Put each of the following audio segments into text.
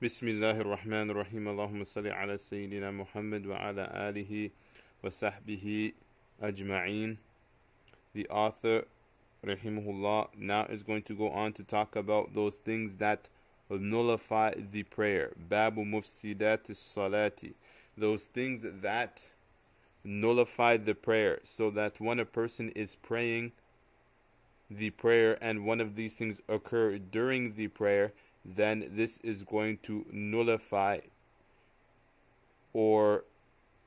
Bismillahir Rahmanir Rahim. Allahumma salli ala Sayyidina Muhammad wa ala alihi wa sahbihi ajma'een. The author, rahimahullah, now is going to go on to talk about those things that will nullify the prayer. Babu mufsidat salati. Those things that nullify the prayer. So that when a person is praying the prayer and one of these things occur during the prayer, then this is going to nullify or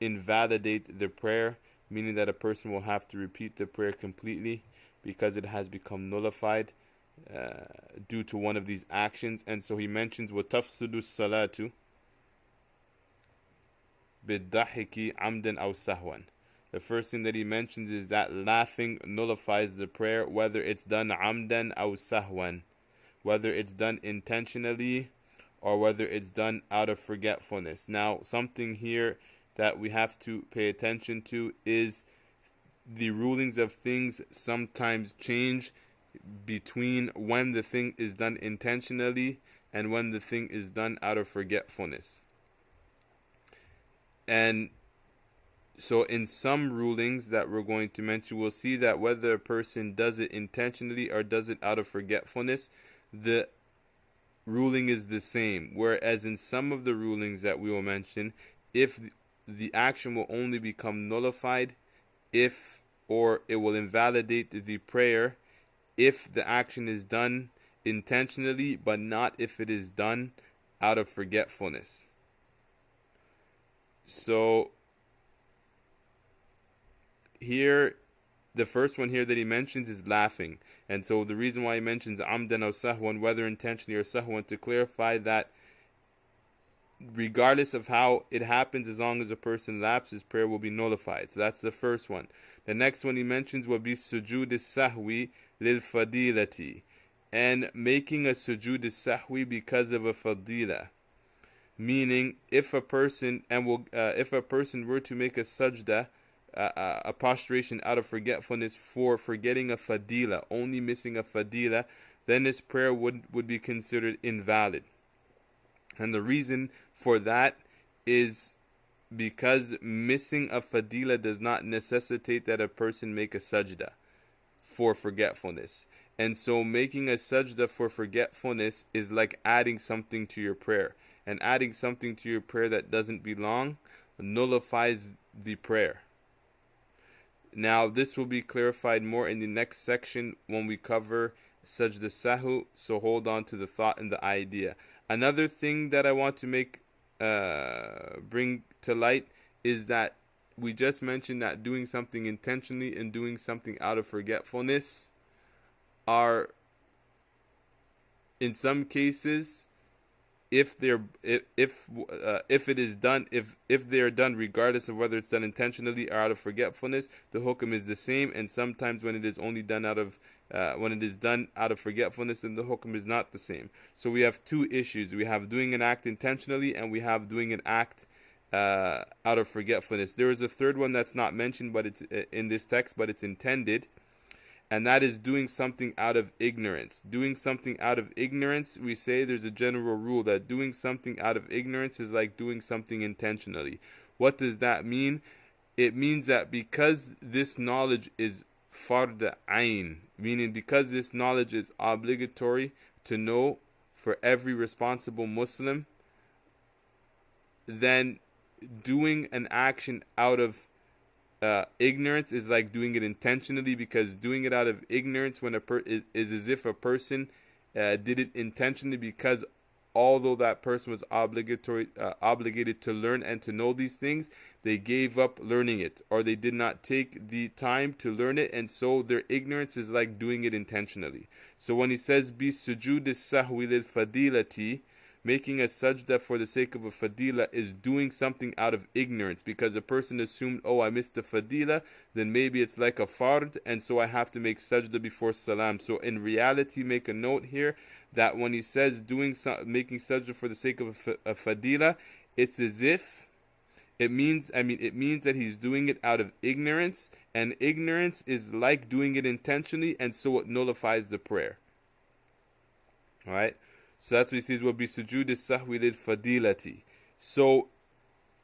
invalidate the prayer, meaning that a person will have to repeat the prayer completely because it has become nullified due to one of these actions. And so he mentions وَتَفْسُدُ الصَّلَاةُ بِالضَّحِكِ عَمْدًا أَوْ سَهْوًا. The first thing that he mentions is that laughing nullifies the prayer, whether it's done عَمْدًا أَوْ سَهْوًا, whether it's done intentionally or whether it's done out of forgetfulness. Now, something here that we have to pay attention to is the rulings of things sometimes change between when the thing is done intentionally and when the thing is done out of forgetfulness. And so in some rulings that we're going to mention, we'll see that whether a person does it intentionally or does it out of forgetfulness, the ruling is the same. Whereas in some of the rulings that we will mention, if the action will only become nullified or it will invalidate the prayer if the action is done intentionally, but not if it is done out of forgetfulness. So here, the first one here that he mentions is laughing. And so the reason why he mentions amdan or sahwan, whether intentionally or sahwan, to clarify that regardless of how it happens, as long as a person laughs, his prayer will be nullified. So that's the first one. The next one he mentions will be sujud sahwi lil fadilati, and making a sujud sahwi because of a fadila. Meaning, if a person were to make a sajda, a prostration out of forgetfulness for forgetting a fadila, only missing a fadila, then his prayer would be considered invalid. And the reason for that is because missing a fadila does not necessitate that a person make a sajda for forgetfulness. And so making a sajda for forgetfulness is like adding something to your prayer. And adding something to your prayer that doesn't belong nullifies the prayer. Now, this will be clarified more in the next section when we cover sajda sahu, so hold on to the thought and the idea. Another thing that I want to bring to light is that we just mentioned that doing something intentionally and doing something out of forgetfulness are, in some cases, if they are done regardless of whether it's done intentionally or out of forgetfulness, the hukum is the same. And sometimes when it is only done out of forgetfulness, then the hukum is not the same. So we have two issues: we have doing an act intentionally, and we have doing an act out of forgetfulness. There is a third one that's not mentioned, but it's in this text, but it's intended. And that is doing something out of ignorance. Doing something out of ignorance, we say there's a general rule that doing something out of ignorance is like doing something intentionally. What does that mean? It means that because this knowledge is fard ayn, meaning because this knowledge is obligatory to know for every responsible Muslim, then doing an action out of ignorance is like doing it intentionally, because doing it out of ignorance when is as if a person did it intentionally, because although that person was obligated to learn and to know these things, they gave up learning it, or they did not take the time to learn it, and so their ignorance is like doing it intentionally. So when he says bi sujud sahwi lil fadilati, making a sajda for the sake of a fadila is doing something out of ignorance, because a person assumed, oh, I missed the fadila, then maybe it's like a fard, and so I have to make sajda before salam. So in reality, make a note here that when he says making sajda for the sake of a fadila, it's as if it means that he's doing it out of ignorance, and ignorance is like doing it intentionally, and so it nullifies the prayer. All right. So that's what he says, will be sujood sahwi lil fadilati. So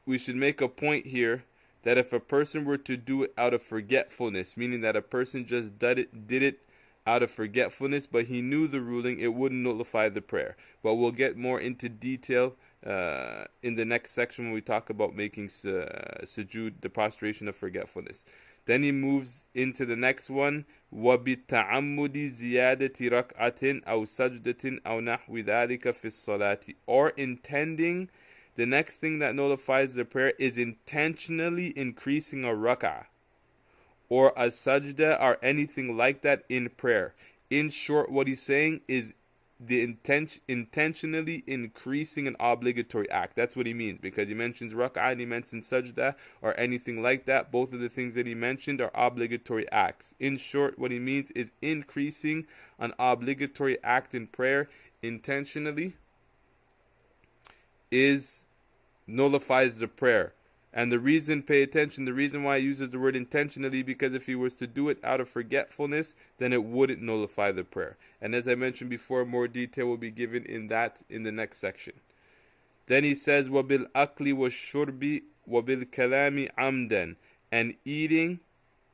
we should make a point here that if a person were to do it out of forgetfulness, meaning that a person just did it out of forgetfulness, but he knew the ruling, it wouldn't nullify the prayer. But we'll get more into detail in the next section when we talk about making sujood, the prostration of forgetfulness. Then he moves into the next one, وَبِالتَّعَمُّدِ زِيَادَةِ رَكْعَةٍ أَوْ سَجْدَةٍ أَوْ نَحْوِ ذَلِكَ فِي الصَّلَاةِ. Or intending, the next thing that nullifies the prayer is intentionally increasing a rak'ah, or a sajda, or anything like that in prayer. In short, what he's saying is the intentionally increasing an obligatory act. That's what he means, because he mentions rak'ah and he mentions sajda or anything like that. Both of the things that he mentioned are obligatory acts. In short, what he means is increasing an obligatory act in prayer intentionally nullifies the prayer. And the reason, pay attention, the reason why he uses the word intentionally, because if he was to do it out of forgetfulness, then it wouldn't nullify the prayer. And as I mentioned before, more detail will be given in the next section. Then he says, وَبِالْأَكْلِ وَالشُّرْبِ وَبِالْكَلَامِ عَمْدًا. And eating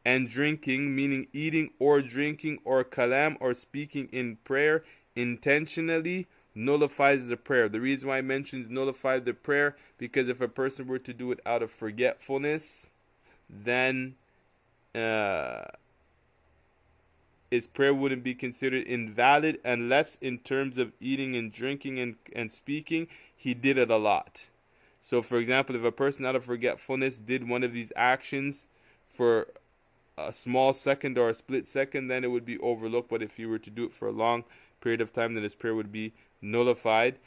and drinking, meaning eating or drinking or kalam or speaking in prayer intentionally, nullifies the prayer. The reason why I mentions nullify the prayer, because if a person were to do it out of forgetfulness, then his prayer wouldn't be considered invalid, unless in terms of eating and drinking and speaking, he did it a lot. So for example, if a person out of forgetfulness did one of these actions for a small second or a split second, then it would be overlooked. But if you were to do it for a long period of time, then his prayer would be nullified.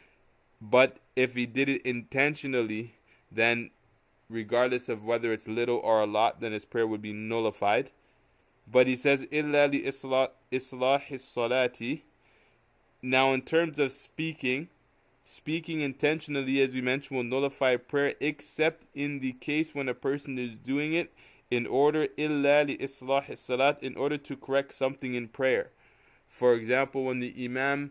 But if he did it intentionally, then regardless of whether it's little or a lot, then his prayer would be nullified. But he says إِلَّا لِإِصْلَاحِ الصَّلَاةِ. Now in terms of speaking intentionally, as we mentioned, will nullify prayer, except in the case when a person is doing it in order إِلَّا لِإِصْلَاحِ الصَّلَاةِ, in order to correct something in prayer. For example, when the imam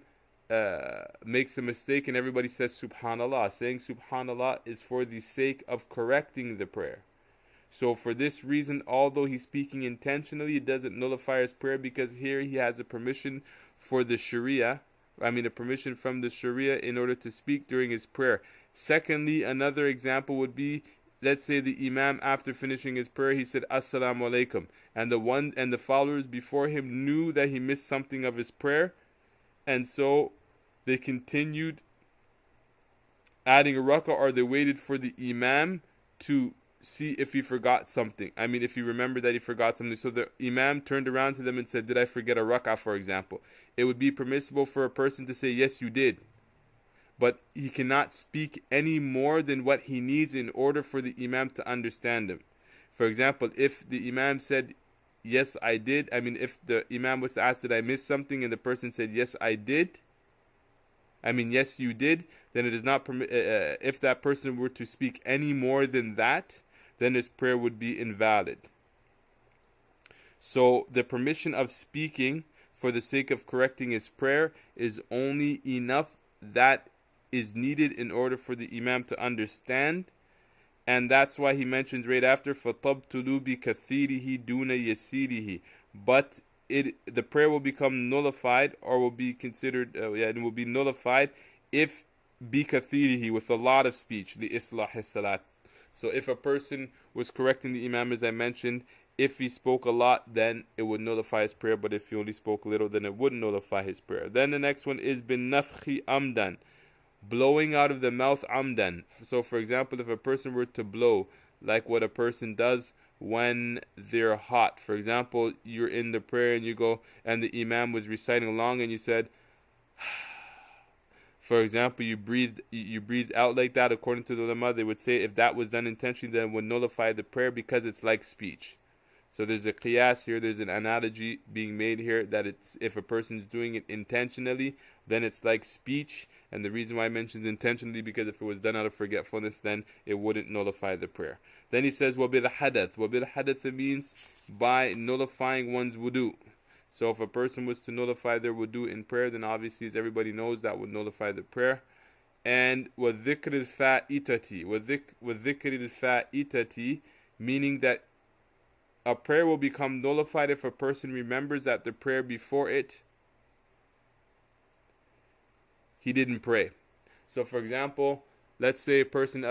makes a mistake and everybody says subhanallah, saying subhanallah is for the sake of correcting the prayer. So for this reason, although he's speaking intentionally, it doesn't nullify his prayer, because here he has a permission for the Sharia, a permission from the Sharia in order to speak during his prayer. Secondly, another example would be, let's say the imam, after finishing his prayer, he said assalamu alaikum, and the followers before him knew that he missed something of his prayer, and so they continued adding a rak'ah, or they waited for the imam to see if he forgot something. If he remembered that he forgot something. So the imam turned around to them and said, did I forget a rak'ah, for example? It would be permissible for a person to say, yes, you did. But he cannot speak any more than what he needs in order for the imam to understand him. For example, if the imam said, yes, I did. If the imam was to ask, did I miss something? And the person said, yes, I did. Yes, you did. Then it is not if that person were to speak any more than that, then his prayer would be invalid. So the permission of speaking for the sake of correcting his prayer is only enough that is needed in order for the imam to understand. And that's why he mentions right after, فَطَبْتُلُوا بِكَثِيرِهِ دُونَ يَسِيرِهِ. But the prayer will become nullified, or will be considered, and will be nullified if بِكَثِيرِهِ, with a lot of speech, لِإِصْلَاحِ الصَّلَاةِ. So if a person was correcting the imam, as I mentioned, if he spoke a lot, then it would nullify his prayer. But if he only spoke little, then it wouldn't nullify his prayer. Then the next one is بِالنَّفْخِ amdan, blowing out of the mouth amdan. So for example, if a person were to blow, like what a person does when they're hot. For example, you're in the prayer and you go, and the imam was reciting along and you said, for example, you breathed out like that. According to the ulama, they would say if that was done intentionally, then it would nullify the prayer, because it's like speech. So there's a qiyas here, there's an analogy being made here, that it's, if a person is doing it intentionally, then it's like speech. And the reason why I mentions intentionally, because if it was done out of forgetfulness, then it wouldn't nullify the prayer. Then he says wabil hadath. Wabil hadath means by nullifying one's wudu. So if a person was to nullify their wudu in prayer, then obviously, as everybody knows, that would nullify the prayer. And وَذِكْرِ الْفَائِتَةِ وَذِكْرِ الْفَائِتَةِ, meaning that a prayer will become nullified if a person remembers that the prayer before it, he didn't pray. So for example, let's say a person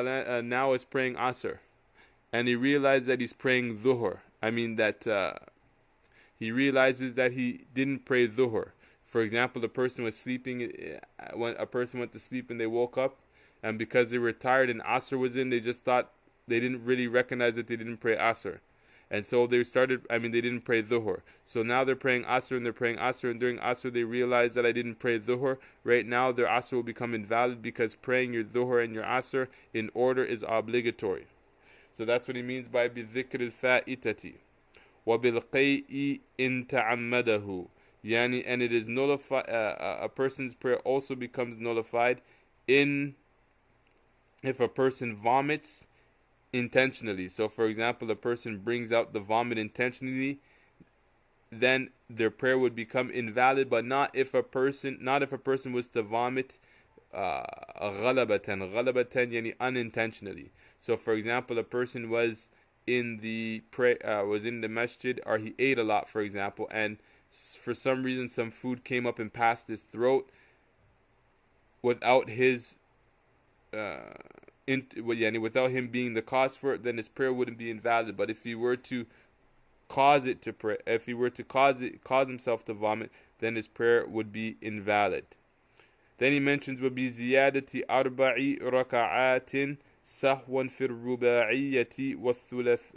now is praying Asr, and he realizes that he's praying Dhuhr. He realizes that he didn't pray Dhuhr. For example, the person was sleeping, when a person went to sleep and they woke up, and because they were tired and Asr was in, they just thought, they didn't really recognize that they didn't pray Asr. And so they didn't pray Dhuhr. So now they're praying Asr and they're praying Asr, and during Asr they realize that I didn't pray Dhuhr. Right now their Asr will become invalid because praying your Dhuhr and your Asr in order is obligatory. So that's what he means by بِذِكْرِ الْفَائِتَةِ وَبِالْقَيْءِ إِن تَعَمَّدَهُ. And it is nullified. A person's prayer also becomes nullified if a person vomits intentionally. So for example, a person brings out the vomit intentionally, then their prayer would become invalid, but not if a person was to vomit ghalabatan yani unintentionally. So for example, a person was in the masjid, or he ate a lot, for example, and for some reason some food came up and passed his throat without his without him being the cause for it, then his prayer wouldn't be invalid. But if he were to cause himself to vomit, then his prayer would be invalid. Then he mentions وَبِزِيَادَةِ أَرْبَعِ رَكَعَاتٍ سَهْوًا فِي الرُّبَاعِيَّةِ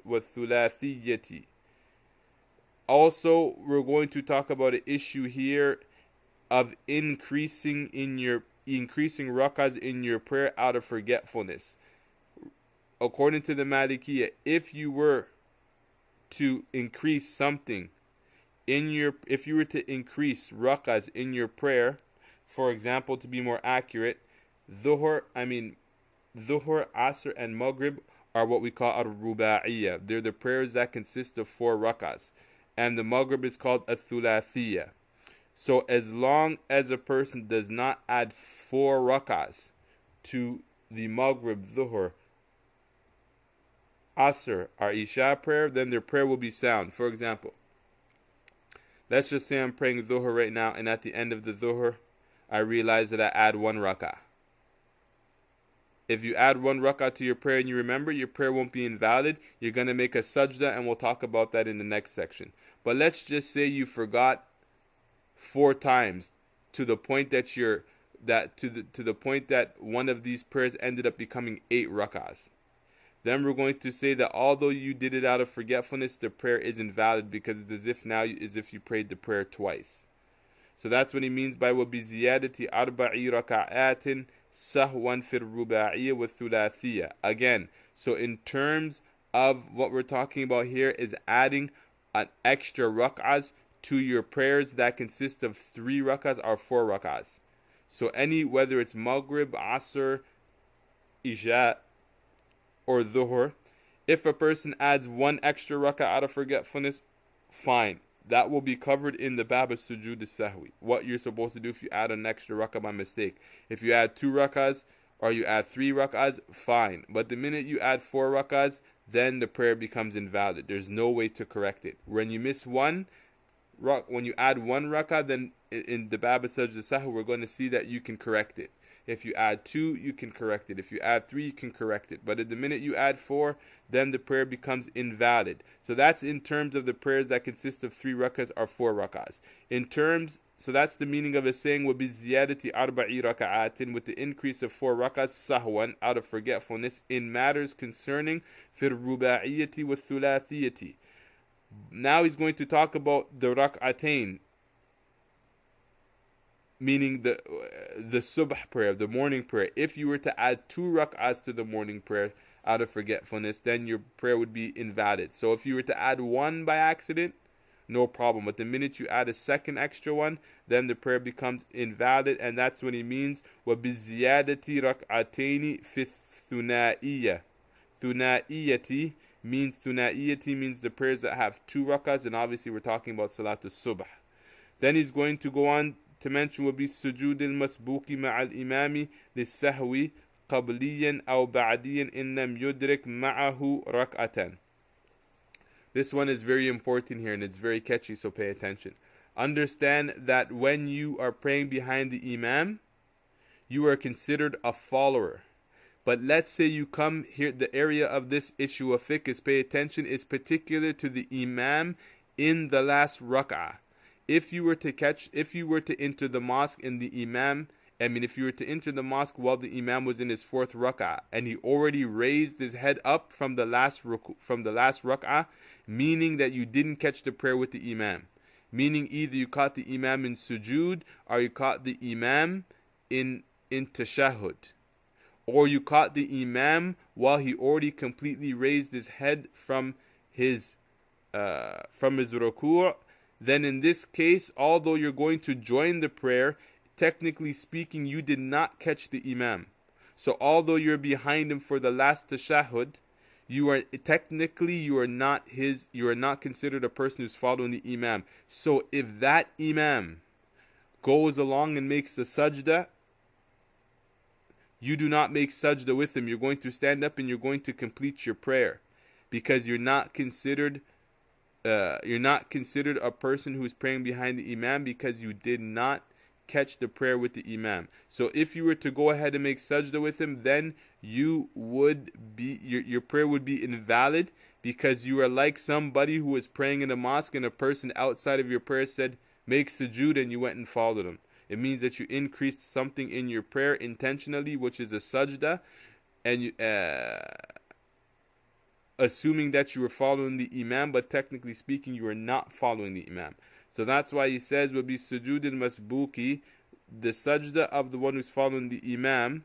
وَالثُّلَاثِيَّةِ. Also, we're going to talk about an issue here of increasing rakahs in your prayer out of forgetfulness. According to the Maliki, if you were to increase something if you were to increase rakahs in your prayer, for example, to be more accurate, Dhuhr, Asr, and Maghrib are what we call al-Rifā'ī. They're the prayers that consist of 4 rakahs, and the Maghrib is called al-Thulathiyya. So as long as a person does not add 4 rakahs to the Maghrib, Dhuhr, Asr, or Isha prayer, then their prayer will be sound. For example, let's just say I'm praying Dhuhr right now, and at the end of the Dhuhr, I realize that I add 1 rakah. If you add 1 rakah to your prayer and you remember, your prayer won't be invalid. You're going to make a sajda, and we'll talk about that in the next section. But let's just say you forgot 4 times to the point that one of these prayers ended up becoming 8 rakahs. Then we're going to say that although you did it out of forgetfulness, the prayer is invalid because it's as if you prayed the prayer twice. So that's what he means by وَبِزِيَادَةِ أَرْبَعِ رَكَعَاتٍ سَهْوًا فِي الرُّبَاعِيَّةِ وَالثُّلَاثِيَّةِ. Again, so in terms of what we're talking about here is adding an extra rak'ahs to your prayers that consist of 3 rak'ahs or 4 rak'ahs. So whether it's Maghrib, Asr, Isha, or Dhuhr, if a person adds 1 extra rak'ah out of forgetfulness, fine. That will be covered in the bab of sujood as-sahwi. What you're supposed to do if you add an extra rak'ah by mistake. If you add 2 rak'ahs or you add 3 rak'ahs, fine. But the minute you add 4 rak'ahs, then the prayer becomes invalid. There's no way to correct it. When you miss when you add 1 rak'ah, then in the bab of sujood as-sahwi, we're going to see that you can correct it. If you add 2, you can correct it. If you add 3, you can correct it. But at the minute you add 4, then the prayer becomes invalid. So that's in terms of the prayers that consist of 3 rakahs or 4 rakahs. So that's the meaning of it saying وَبِزِيَادَةِ أَرْبَعِ رَكَعَاتٍ, with the increase of 4 rakahs, sahwan, out of forgetfulness, in matters concerning فِي الرُّبَاعِيَّةِ وَالثُّلَاثِيَّةِ. Now he's going to talk about the rak'atain, meaning the subh prayer, the morning prayer. If you were to add 2 rak'ahs to the morning prayer out of forgetfulness, then your prayer would be invalid. So if you were to add 1 by accident, no problem. But the minute you add a second extra one, then the prayer becomes invalid, and that's what he means وَبِزِيَادَةِ رَكْعَتَيْنِ فِي الثُّنَائِيَّةِ. Thuna'iyati means the prayers that have 2 rakahs, and obviously we're talking about Salatul Subh. Then he's going to go on to mention will be سجود المسبوق مع الإمام للسهو قبليا أو بعديا إن لم يدرك معه ركعة. This one is very important here and it's very catchy, so pay attention. Understand that when you are praying behind the imam, you are considered a follower. But let's say you come here, the area of this issue of fiqh is, pay attention, is particular to the imam in the last rak'ah. If you were to enter the mosque and the imam, if you were to enter the mosque while the imam was in his fourth rak'ah and he already raised his head up from the last rak'ah, meaning that you didn't catch the prayer with the imam. Meaning either you caught the imam in sujood or you caught the imam in tashahhud. Or you caught the imam while he already completely raised his head from his ruku'. Then in this case, although you're going to join the prayer, technically speaking, you did not catch the imam. So although you're behind him for the last tashahhud, you are not considered a person who's following the imam. So if that imam goes along and makes the sajda, you do not make sajda with him. You're going to stand up and you're going to complete your prayer, because you're not considered a person who's praying behind the imam because you did not catch the prayer with the imam. So if you were to go ahead and make sajda with him, then your prayer would be invalid, because you are like somebody who was praying in a mosque and a person outside of your prayer said make sujood and you went and followed him. It means that you increased something in your prayer intentionally, which is a sajda, and assuming that you were following the imam, but technically speaking you are not following the imam. So that's why he says will be sujood al-masbuki, the sajda of the one who's following the imam,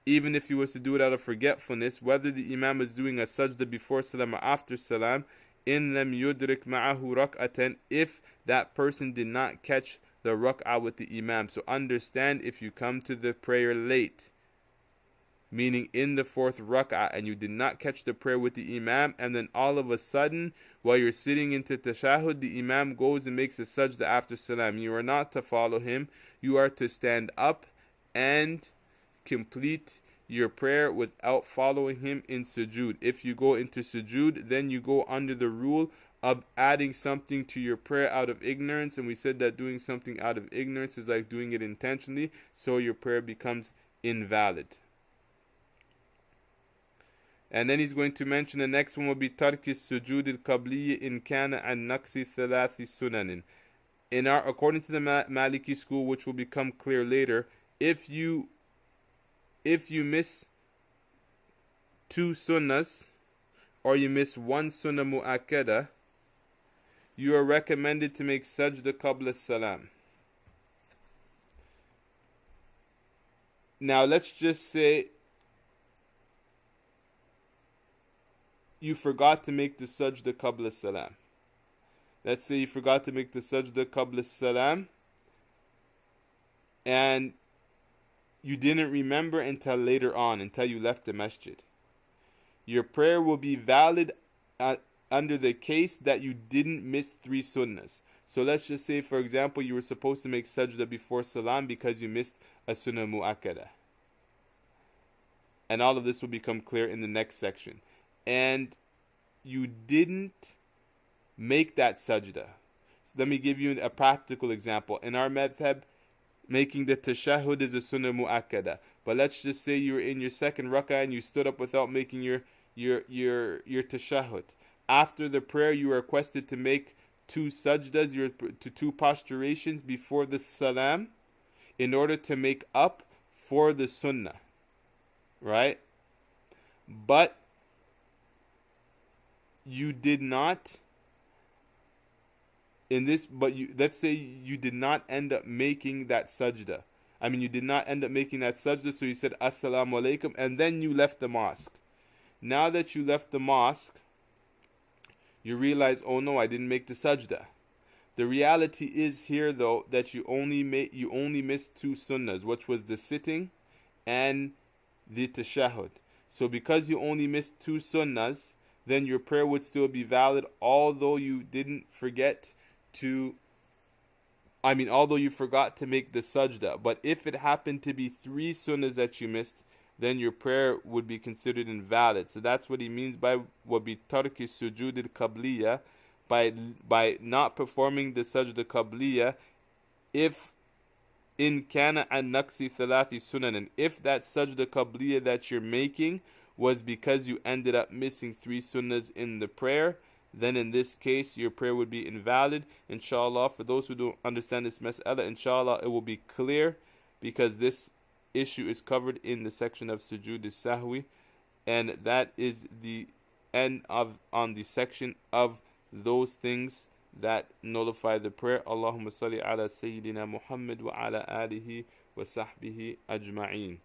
even if he was to do it out of forgetfulness, whether the imam is doing a sajda before salam or after salam, in lam yudrik ma'ahu rak'atan, if that person did not catch the rak'ah with the imam. So understand, if you come to the prayer late, meaning in the fourth rak'ah, and you did not catch the prayer with the imam, and then all of a sudden while you're sitting into tashahhud, the imam goes and makes a sajda after salam, you are not to follow him. You are to stand up and complete your prayer without following him in sujood. If you go into sujood, then you go under the rule of adding something to your prayer out of ignorance, and we said that doing something out of ignorance is like doing it intentionally, so your prayer becomes invalid. And then he's going to mention the next one will be tarki sujud al-qabliy in kana an naqsi thalathi sunanin. According to the Maliki school, which will become clear later, if you miss two sunnahs or you miss one sunnah mu'akkada, you are recommended to make sajda qabla salam. Now let's just say you forgot to make the sajda qabla salam. Let's say you forgot to make the sajda qabla salam and you didn't remember until later on, until you left the masjid. Your prayer will be valid under the case that you didn't miss three sunnahs. So let's just say, for example, you were supposed to make sajda before salam because you missed a sunnah mu'akkada. And all of this will become clear in the next section. And you didn't make that sajda. So let me give you a practical example. In our madhab, making the tashahhud is a sunnah mu'akkada. But let's just say you were in your second rak'ah and you stood up without making your tashahhud. After the prayer, you are requested to make two sajdas, two posturations before the salam, in order to make up for the sunnah, right? But you did not let's say you did not end up making that sajda. You did not end up making that sajda, so you said assalamu alaikum and then you left the mosque. Now that you left the mosque, you realize, oh no, I didn't make the sajda. The reality is here though that you only missed two sunnahs, which was the sitting and the tashahhud. So because you only missed two sunnahs, then your prayer would still be valid, although you didn't forget to although you forgot to make the sajda, but if it happened to be 3 sunnahs that you missed, then your prayer would be considered invalid. So that's what he means by وَبِتَرْكِ السُّجُودِ الْقَبْلِيَّةِ, by not performing the sajda qabliyah, if in kana an naqsi thalathi sunanan, if that sajda qabliyah that you're making was because you ended up missing 3 sunnahs in the prayer, then in this case your prayer would be invalid. Inshallah, for those who don't understand this mas'ala, inshallah it will be clear, because this issue is covered in the section of sujood sahwi, and that is the end of on the section of those things that nullify the prayer. Allahumma salli ala Sayyidina Muhammad wa ala alihi wa sahbihi ajma'een.